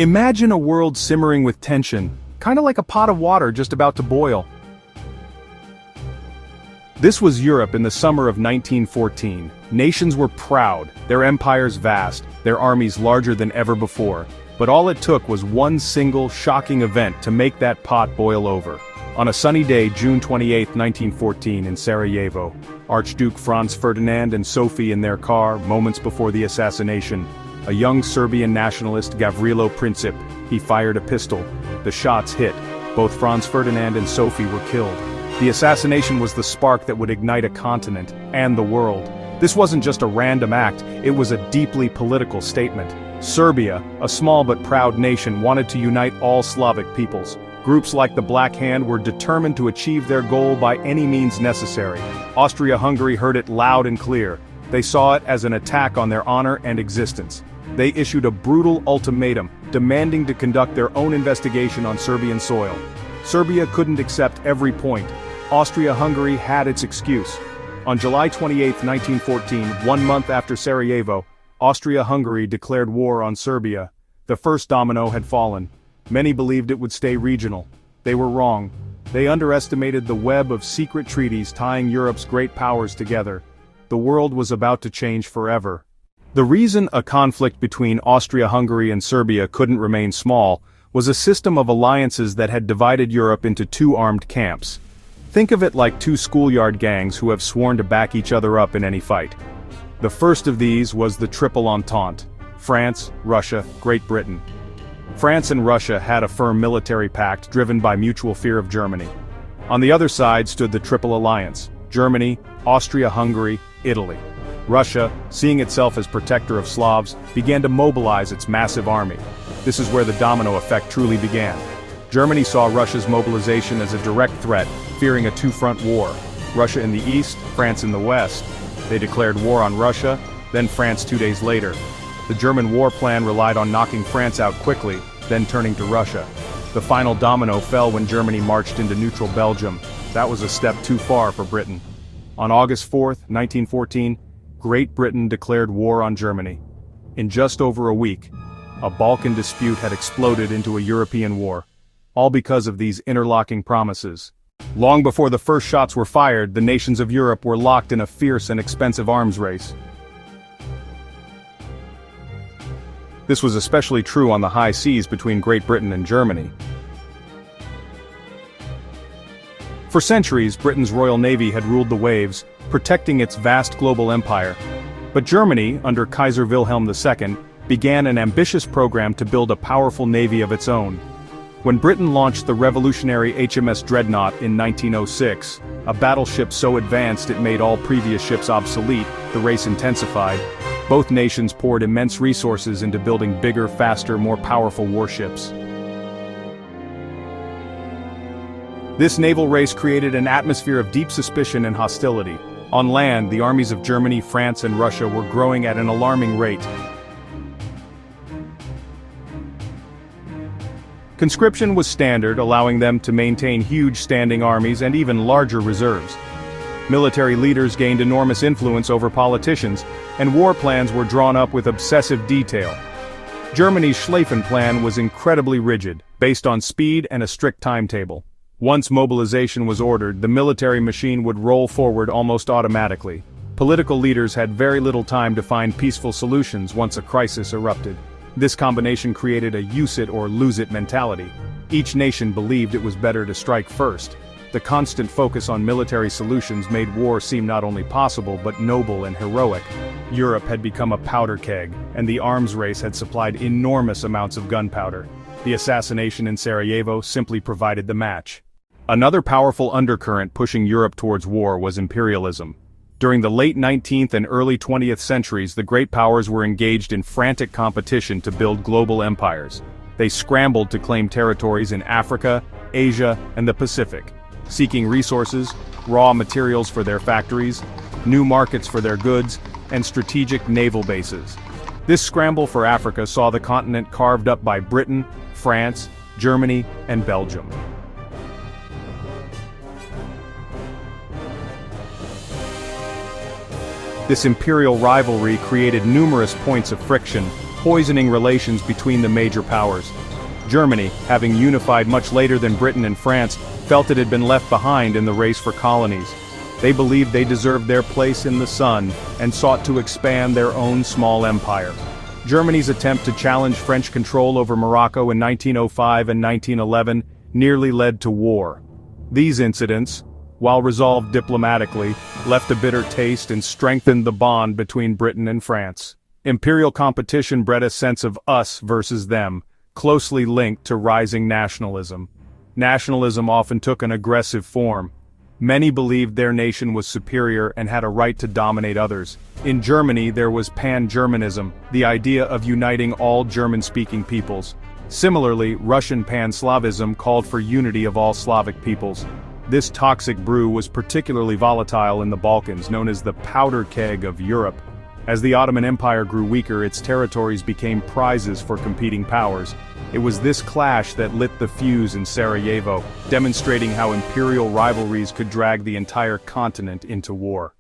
Imagine a world simmering with tension, kind of like a pot of water just about to boil. This was Europe in the summer of 1914. Nations were proud, their empires vast, their armies larger than ever before. But all it took was one single, shocking event to make that pot boil over. On a sunny day, June 28, 1914, in Sarajevo, Archduke Franz Ferdinand and Sophie in their car, moments before the assassination. A young Serbian nationalist, Gavrilo Princip, he fired a pistol. The shots hit. Both Franz Ferdinand and Sophie were killed. The assassination was the spark that would ignite a continent, and the world. This wasn't just a random act, it was a deeply political statement. Serbia, a small but proud nation, wanted to unite all Slavic peoples. Groups like the Black Hand were determined to achieve their goal by any means necessary. Austria-Hungary heard it loud and clear. They saw it as an attack on their honor and existence. They issued a brutal ultimatum, demanding to conduct their own investigation on Serbian soil. Serbia couldn't accept every point. Austria-Hungary had its excuse. On July 28, 1914, 1 month after Sarajevo, Austria-Hungary declared war on Serbia. The first domino had fallen. Many believed it would stay regional. They were wrong. They underestimated the web of secret treaties tying Europe's great powers together. The world was about to change forever. The reason a conflict between Austria-Hungary and Serbia couldn't remain small was a system of alliances that had divided Europe into two armed camps. Think of it like two schoolyard gangs who have sworn to back each other up in any fight. The first of these was the Triple Entente: France, Russia, Great Britain. France and Russia had a firm military pact driven by mutual fear of Germany. On the other side stood the Triple Alliance: Germany, Austria-Hungary, Italy. Russia, seeing itself as protector of Slavs, began to mobilize its massive army. This is where the domino effect truly began. Germany saw Russia's mobilization as a direct threat, fearing a two-front war. Russia in the east, France in the west. They declared war on Russia, then France 2 days later. The German war plan relied on knocking France out quickly, then turning to Russia. The final domino fell when Germany marched into neutral Belgium. That was a step too far for Britain. On August 4, 1914, Great Britain declared war on Germany. In just over a week, a Balkan dispute had exploded into a European war. All because of these interlocking promises. Long before the first shots were fired, the nations of Europe were locked in a fierce and expensive arms race. This was especially true on the high seas between Great Britain and Germany. For centuries, Britain's Royal Navy had ruled the waves, protecting its vast global empire. But Germany, under Kaiser Wilhelm II, began an ambitious program to build a powerful navy of its own. When Britain launched the revolutionary HMS Dreadnought in 1906, a battleship so advanced it made all previous ships obsolete, the race intensified. Both nations poured immense resources into building bigger, faster, more powerful warships. This naval race created an atmosphere of deep suspicion and hostility. On land, the armies of Germany, France, and Russia were growing at an alarming rate. Conscription was standard, allowing them to maintain huge standing armies and even larger reserves. Military leaders gained enormous influence over politicians, and war plans were drawn up with obsessive detail. Germany's Schlieffen Plan was incredibly rigid, based on speed and a strict timetable. Once mobilization was ordered, the military machine would roll forward almost automatically. Political leaders had very little time to find peaceful solutions once a crisis erupted. This combination created a use it or lose it mentality. Each nation believed it was better to strike first. The constant focus on military solutions made war seem not only possible but noble and heroic. Europe had become a powder keg, and the arms race had supplied enormous amounts of gunpowder. The assassination in Sarajevo simply provided the match. Another powerful undercurrent pushing Europe towards war was imperialism. During the late 19th and early 20th centuries, the great powers were engaged in frantic competition to build global empires. They scrambled to claim territories in Africa, Asia, and the Pacific, seeking resources, raw materials for their factories, new markets for their goods, and strategic naval bases. This scramble for Africa saw the continent carved up by Britain, France, Germany, and Belgium. This imperial rivalry created numerous points of friction, poisoning relations between the major powers. Germany, having unified much later than Britain and France, felt it had been left behind in the race for colonies. They believed they deserved their place in the sun, and sought to expand their own small empire. Germany's attempt to challenge French control over Morocco in 1905 and 1911 nearly led to war. These incidents, while resolved diplomatically, left a bitter taste and strengthened the bond between Britain and France. Imperial competition bred a sense of us versus them, closely linked to rising nationalism. Nationalism often took an aggressive form. Many believed their nation was superior and had a right to dominate others. In Germany there was pan-Germanism, the idea of uniting all German-speaking peoples. Similarly, Russian pan-Slavism called for unity of all Slavic peoples. This toxic brew was particularly volatile in the Balkans, known as the powder keg of Europe. As the Ottoman Empire grew weaker, its territories became prizes for competing powers. It was this clash that lit the fuse in Sarajevo, demonstrating how imperial rivalries could drag the entire continent into war.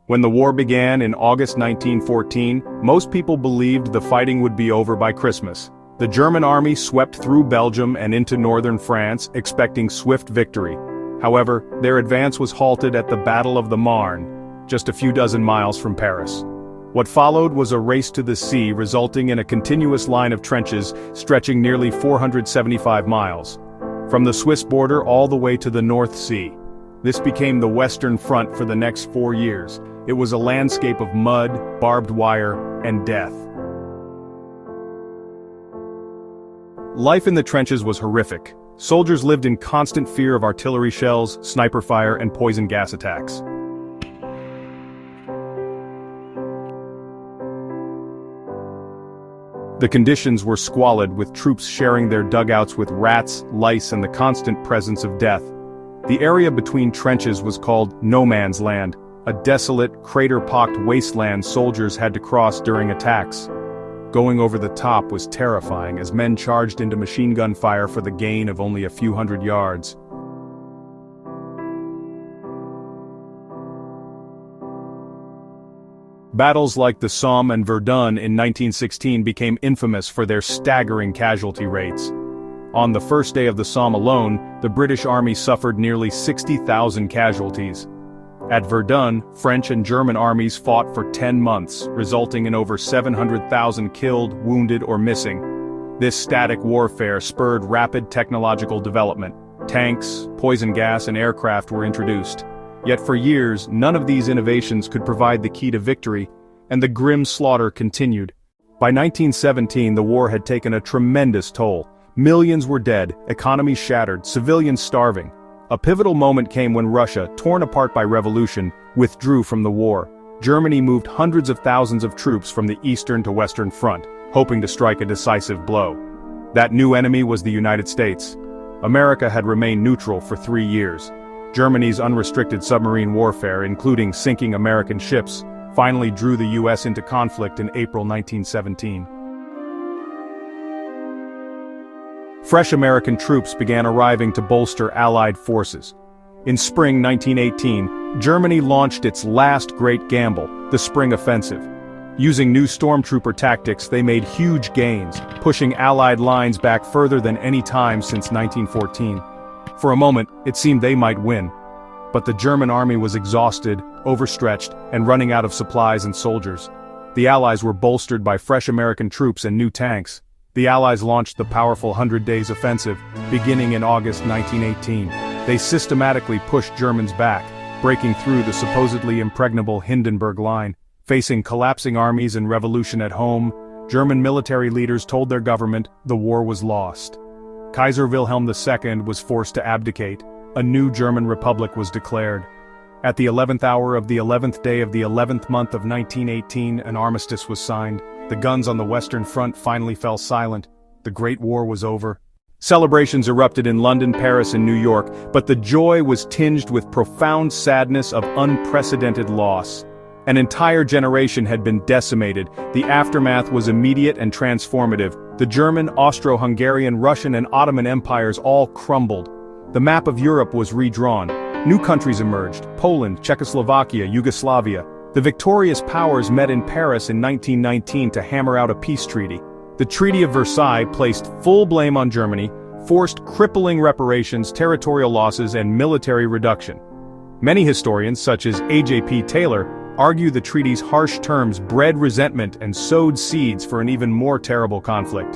When the war began in August 1914, most people believed the fighting would be over by Christmas. The German army swept through Belgium and into northern France, expecting swift victory. However, their advance was halted at the Battle of the Marne, just a few dozen miles from Paris. What followed was a race to the sea, resulting in a continuous line of trenches stretching nearly 475 miles. From the Swiss border all the way to the North Sea. This became the Western Front for the next 4 years. It was a landscape of mud, barbed wire, and death. Life in the trenches was horrific. Soldiers lived in constant fear of artillery shells, sniper fire, and poison gas attacks. The conditions were squalid, with troops sharing their dugouts with rats, lice, and the constant presence of death. The area between trenches was called no man's land, a desolate, crater-pocked wasteland soldiers had to cross during attacks. Going over the top was terrifying as men charged into machine gun fire for the gain of only a few hundred yards. Battles like the Somme and Verdun in 1916 became infamous for their staggering casualty rates. On the first day of the Somme alone, the British Army suffered nearly 60,000 casualties. At Verdun, French and German armies fought for 10 months, resulting in over 700,000 killed, wounded, or missing. This static warfare spurred rapid technological development. Tanks, poison gas, and aircraft were introduced. Yet for years, none of these innovations could provide the key to victory, and the grim slaughter continued. By 1917, the war had taken a tremendous toll. Millions were dead, economies shattered, civilians starving. A pivotal moment came when Russia, torn apart by revolution, withdrew from the war. Germany moved hundreds of thousands of troops from the eastern to western front, hoping to strike a decisive blow. That new enemy was the United States. America had remained neutral for 3 years. Germany's unrestricted submarine warfare, including sinking American ships, finally drew the U.S. into conflict in April 1917. Fresh American troops began arriving to bolster Allied forces. In spring 1918, Germany launched its last great gamble, the Spring Offensive. Using new stormtrooper tactics, they made huge gains, pushing Allied lines back further than any time since 1914. For a moment, it seemed they might win. But the German army was exhausted, overstretched, and running out of supplies and soldiers. The Allies were bolstered by fresh American troops and new tanks. The Allies launched the powerful 100 Days Offensive, beginning in August 1918. They systematically pushed Germans back, breaking through the supposedly impregnable Hindenburg Line. Facing collapsing armies and revolution at home, German military leaders told their government the war was lost. Kaiser Wilhelm II was forced to abdicate. A new German republic was declared. At the 11th hour of the 11th day of the 11th month of 1918, an armistice was signed. The guns on the Western Front finally fell silent. The Great War was over. Celebrations erupted in London, Paris, and New York, but the joy was tinged with profound sadness of unprecedented loss. An entire generation had been decimated. The aftermath was immediate and transformative. The German, Austro-Hungarian, Russian, and Ottoman empires all crumbled. The map of Europe was redrawn. New countries emerged: Poland, Czechoslovakia, Yugoslavia. The victorious powers met in Paris in 1919 to hammer out a peace treaty. The Treaty of Versailles placed full blame on Germany, forced crippling reparations, territorial losses, and military reduction. Many historians, such as A.J.P. Taylor, argue the treaty's harsh terms bred resentment and sowed seeds for an even more terrible conflict.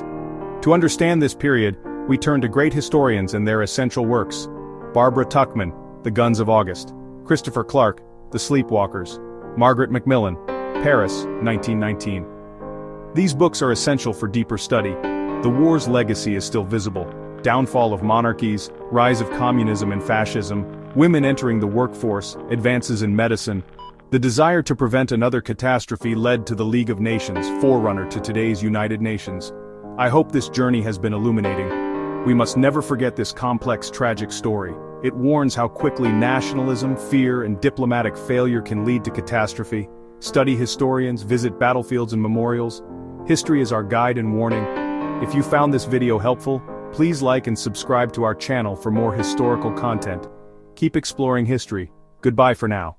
To understand this period, we turn to great historians and their essential works. Barbara Tuchman, The Guns of August; Christopher Clark, The Sleepwalkers; Margaret Macmillan, Paris, 1919. These books are essential for deeper study. The war's legacy is still visible. Downfall of monarchies, rise of communism and fascism, women entering the workforce, advances in medicine. The desire to prevent another catastrophe led to the League of Nations, forerunner to today's United Nations. I hope this journey has been illuminating. We must never forget this complex, tragic story. It warns how quickly nationalism, fear, and diplomatic failure can lead to catastrophe. Study historians, visit battlefields and memorials. History is our guide and warning. If you found this video helpful, please like and subscribe to our channel for more historical content. Keep exploring history. Goodbye for now.